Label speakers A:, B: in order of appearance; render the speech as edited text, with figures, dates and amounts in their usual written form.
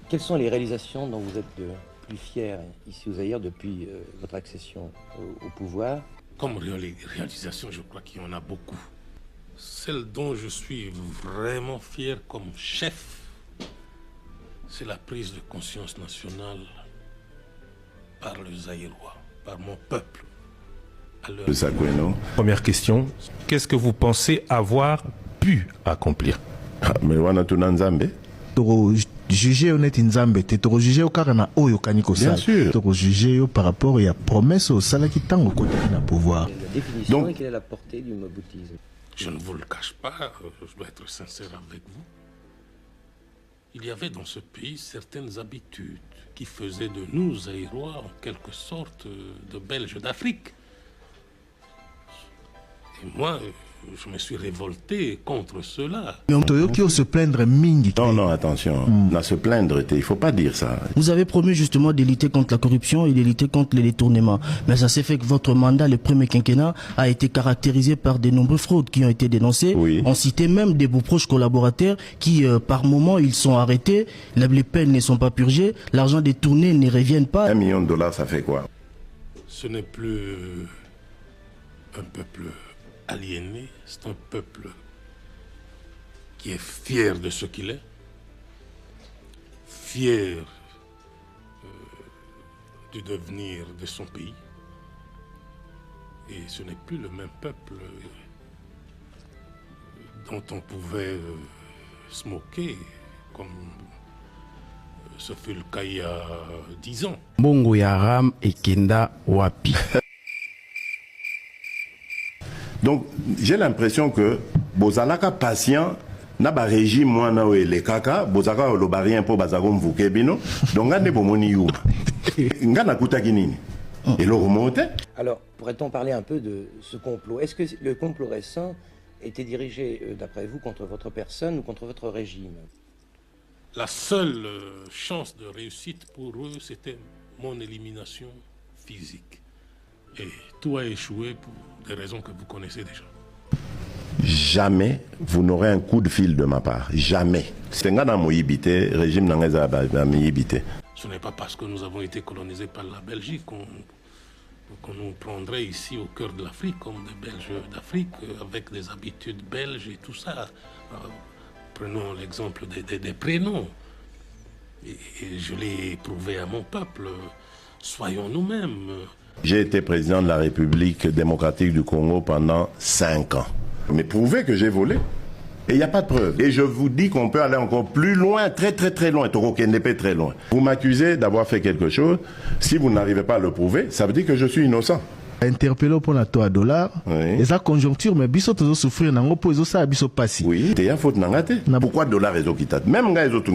A: Quelles sont les réalisations dont vous êtes le plus fier ici au Zaïre depuis votre accession au pouvoir?
B: Comme réalisation, je crois qu'il y en a beaucoup. Celle dont je suis vraiment fier comme chef, c'est la prise de conscience nationale par le Zaïrois, par mon peuple.
C: Première question, qu'est-ce que vous pensez avoir pu accomplir?
D: Juger honnête Nzambe, toro juger au karana oyo kaniko sala.
C: Bien sûr.
D: Toro juger par rapport à promesse au sala qui tango côté na pouvoir.
A: La définition et quelle est la portée du moboutisme?
B: Je ne vous le cache pas, je dois être sincère avec vous. Il y avait dans ce pays certaines habitudes qui faisaient de nous, Zaïrois, en quelque sorte de Belges d'Afrique. Et moi, je me suis révolté contre cela.
D: Qui se plaindre mingi.
E: Non, attention. On a se plaindre, il ne faut pas dire ça.
F: Vous avez promis justement de lutter contre la corruption et de lutter contre les détournements. Mais ça s'est fait que votre mandat, le premier quinquennat, a été caractérisé par de nombreuses fraudes qui ont été dénoncées.
E: Oui.
F: On citait même des vos proches collaborateurs qui, par moment, ils sont arrêtés, les peines ne sont pas purgées, l'argent détourné ne revient pas.
E: $1 million, ça fait quoi?
B: Ce n'est plus un peuple aliéné, c'est un peuple qui est fier de ce qu'il est, fier du devenir de son pays. Et ce n'est plus le même peuple dont on pouvait se moquer, comme ce fut le cas il y a 10 ans.
G: Bongo Yaram et Kenda Wapi.
E: Donc, j'ai l'impression que Bozalaka patient n'a pas régime moi na les kaka Bozaka le barien pour bazagom vukebino donc ngane bomoni yu ngana kutakinini et le remonte.
A: Alors, pourrait-on parler un peu de ce complot? Est-ce que le complot récent était dirigé, d'après vous, contre votre personne ou contre votre régime?
B: La seule chance de réussite pour eux, c'était mon élimination physique. Et tout a échoué pour des raisons que vous connaissez déjà.
E: Jamais vous n'aurez un coup de fil de ma part. Jamais. C'est un gars régime
B: Ce n'est pas parce que nous avons été colonisés par la Belgique qu'on nous prendrait ici au cœur de l'Afrique comme des Belges d'Afrique avec des habitudes belges et tout ça. Prenons l'exemple des prénoms. Et je l'ai prouvé à mon peuple. Soyons nous-mêmes.
E: J'ai été président de la République démocratique du Congo pendant 5 ans. Mais prouvez que j'ai volé. Et il n'y a pas de preuve. Et je vous dis qu'on peut aller encore plus loin, très loin. Très loin. Vous m'accusez d'avoir fait quelque chose. Si vous n'arrivez pas à le prouver, ça veut dire que je suis innocent.
D: Interpellé pour la toi $.
E: Oui.
D: Et ça conjoncture, mais biso toujours souffrir n'ango po ça biso passi.
E: Oui. T'es à faute n'angate. Pourquoi $? Même gars ils ont tout